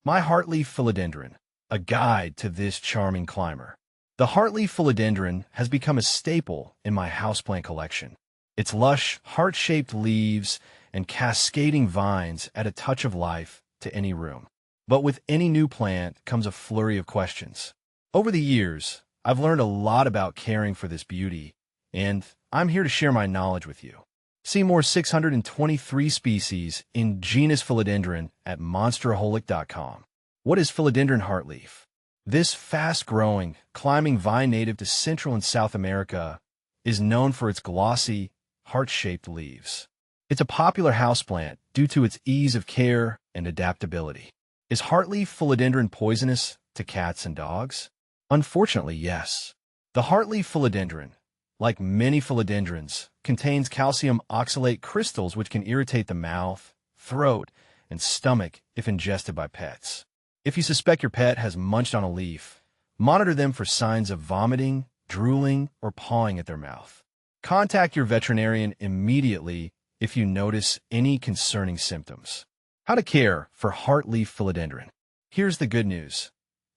My heartleaf philodendron, a guide to this charming climber. The heartleaf philodendron has become a staple in my houseplant collection. Its lush, heart-shaped leaves and cascading vines add a touch of life to any room. But with any new plant comes a flurry of questions. Over the years, I've learned a lot about caring for this beauty, and I'm here to share my knowledge with you. See more 623 species in genus Philodendron at monsteraholic.com. What is philodendron heartleaf? This fast-growing, climbing vine native to Central and South America is known for its glossy, heart-shaped leaves. It's a popular houseplant due to its ease of care and adaptability. Is heartleaf philodendron poisonous to cats and dogs? Unfortunately, yes. The heartleaf philodendron, like many philodendrons, contains calcium oxalate crystals which can irritate the mouth, throat, and stomach if ingested by pets. If you suspect your pet has munched on a leaf, monitor them for signs of vomiting, drooling, or pawing at their mouth. Contact your veterinarian immediately if you notice any concerning symptoms. How to care for heartleaf philodendron. Here's the good news.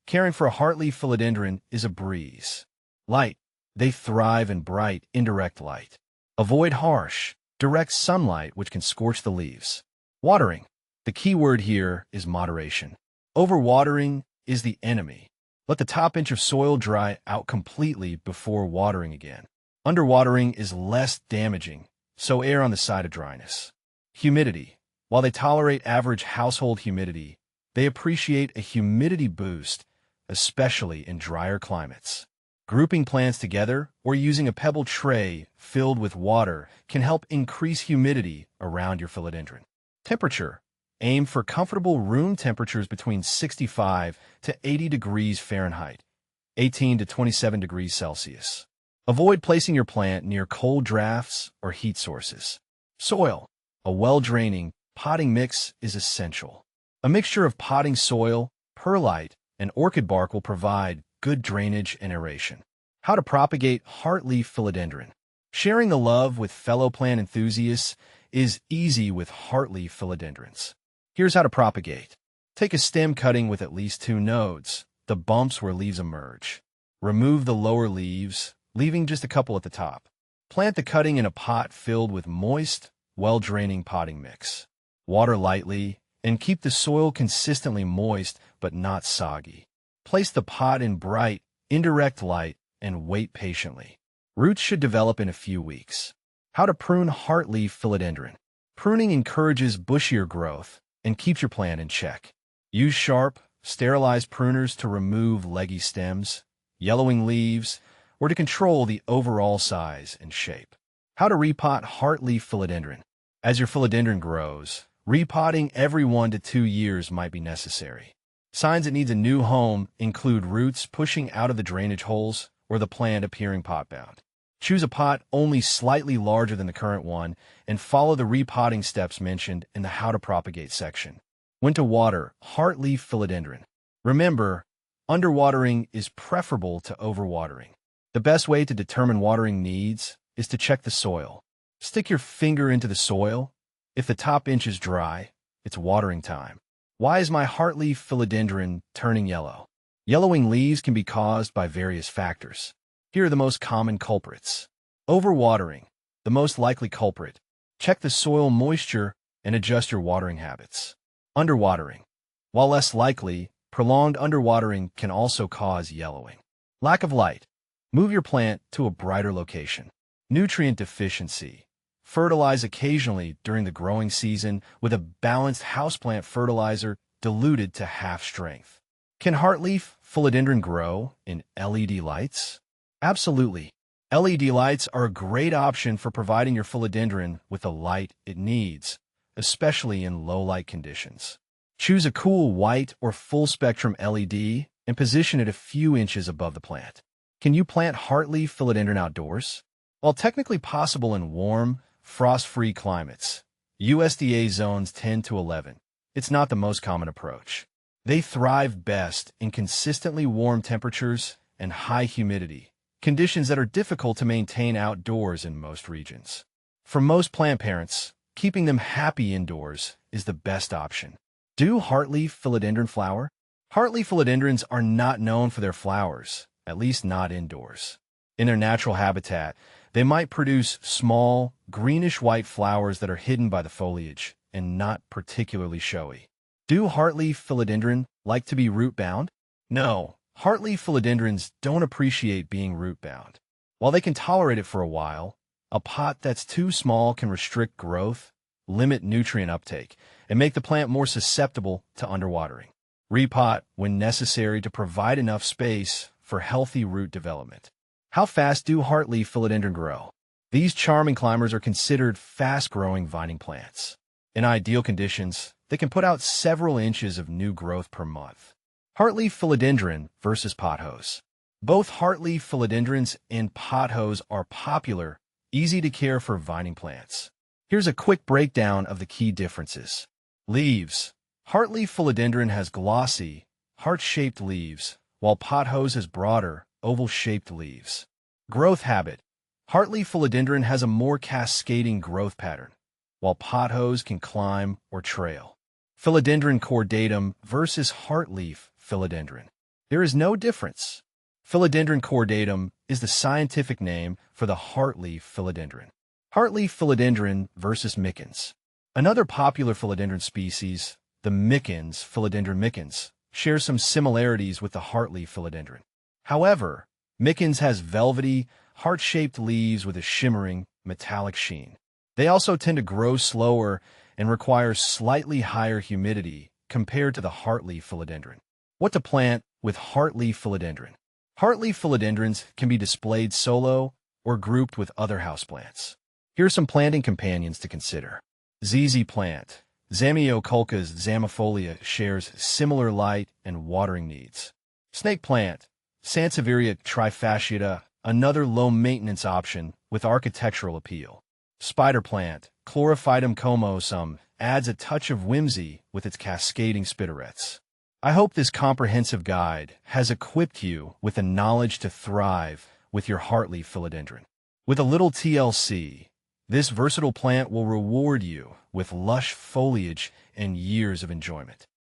Caring for a heartleaf philodendron is a breeze. Light. They thrive in bright, indirect light. Avoid harsh, direct sunlight which can scorch the leaves. Watering. The key word here is moderation. Overwatering is the enemy. Let the top inch of soil dry out completely before watering again. Underwatering is less damaging, so err on the side of dryness. Humidity. While they tolerate average household humidity, they appreciate a humidity boost, especially in drier climates. Grouping plants together or using a pebble tray filled with water can help increase humidity around your philodendron. Temperature. Aim for comfortable room temperatures between 65 to 80 degrees Fahrenheit, 18 to 27 degrees Celsius. Avoid placing your plant near cold drafts or heat sources. Soil. A well-draining potting mix is essential. A mixture of potting soil, perlite, and orchid bark will provide good drainage and aeration. How to propagate heartleaf philodendron. Sharing the love with fellow plant enthusiasts is easy with heartleaf philodendrons. Here's how to propagate. Take a stem cutting with at least 2 nodes, the bumps where leaves emerge. Remove the lower leaves, leaving just a couple at the top. Plant the cutting in a pot filled with moist, well-draining potting mix. Water lightly, and keep the soil consistently moist but not soggy. Place the pot in bright, indirect light and wait patiently. Roots should develop in a few weeks. How to prune heartleaf philodendron. Pruning encourages bushier growth and keeps your plant in check. Use sharp, sterilized pruners to remove leggy stems, yellowing leaves, or to control the overall size and shape. How to repot heartleaf philodendron. As your philodendron grows, repotting every 1 to 2 years might be necessary. Signs it needs a new home include roots pushing out of the drainage holes or the plant appearing pot-bound. Choose a pot only slightly larger than the current one and follow the repotting steps mentioned in the How to Propagate section. When to water heartleaf philodendron. Remember, underwatering is preferable to overwatering. The best way to determine watering needs is to check the soil. Stick your finger into the soil. If the top inch is dry, it's watering time. Why is my heartleaf philodendron turning yellow? Yellowing leaves can be caused by various factors. Here are the most common culprits. Overwatering, the most likely culprit. Check the soil moisture and adjust your watering habits. Underwatering. While less likely, prolonged underwatering can also cause yellowing. Lack of light. Move your plant to a brighter location. Nutrient deficiency. Fertilize occasionally during the growing season with a balanced houseplant fertilizer diluted to half strength. Can heartleaf philodendron grow in LED lights? Absolutely. LED lights are a great option for providing your philodendron with the light it needs, especially in low-light conditions. Choose a cool white or full-spectrum LED and position it a few inches above the plant. Can you plant heartleaf philodendron outdoors? While technically possible in warm, frost-free climates, USDA zones 10 to 11, it's not the most common approach. They thrive best in consistently warm temperatures and high humidity, conditions that are difficult to maintain outdoors in most regions. For most plant parents, keeping them happy indoors is the best option. Do heartleaf philodendron flower? Heartleaf philodendrons are not known for their flowers, at least not indoors. In their natural habitat, they might produce small, greenish-white flowers that are hidden by the foliage and not particularly showy. Do heartleaf philodendron like to be root-bound? No, heartleaf philodendrons don't appreciate being root-bound. While they can tolerate it for a while, a pot that's too small can restrict growth, limit nutrient uptake, and make the plant more susceptible to underwatering. Repot when necessary to provide enough space for healthy root development. How fast do heartleaf philodendron grow? These charming climbers are considered fast-growing vining plants. In ideal conditions, they can put out several inches of new growth per month. Heartleaf philodendron versus pothose. Both heartleaf philodendrons and pothose are popular, easy-to-care for vining plants. Here's a quick breakdown of the key differences. Leaves. Heartleaf philodendron has glossy, heart-shaped leaves, while pothose has broader, oval-shaped leaves. Growth habit. Heartleaf philodendron has a more cascading growth pattern, while pothose can climb or trail. Philodendron cordatum versus heartleaf philodendron. There is no difference. Philodendron cordatum is the scientific name for the heartleaf philodendron. Heartleaf philodendron versus micans. Another popular philodendron species, the micans, Philodendron micans, shares some similarities with the heartleaf philodendron. However, micans has velvety, heart-shaped leaves with a shimmering, metallic sheen. They also tend to grow slower and require slightly higher humidity compared to the heartleaf philodendron. What to plant with heartleaf philodendron? Heartleaf philodendrons can be displayed solo or grouped with other houseplants. Here are some planting companions to consider. ZZ plant. Zamioculcas zamifolia shares similar light and watering needs. Snake plant. Sansevieria trifasciata, another low-maintenance option with architectural appeal. Spider plant. Chlorophytum comosum adds a touch of whimsy with its cascading spinnerets. I hope this comprehensive guide has equipped you with the knowledge to thrive with your heartleaf philodendron. With a little TLC, this versatile plant will reward you with lush foliage and years of enjoyment.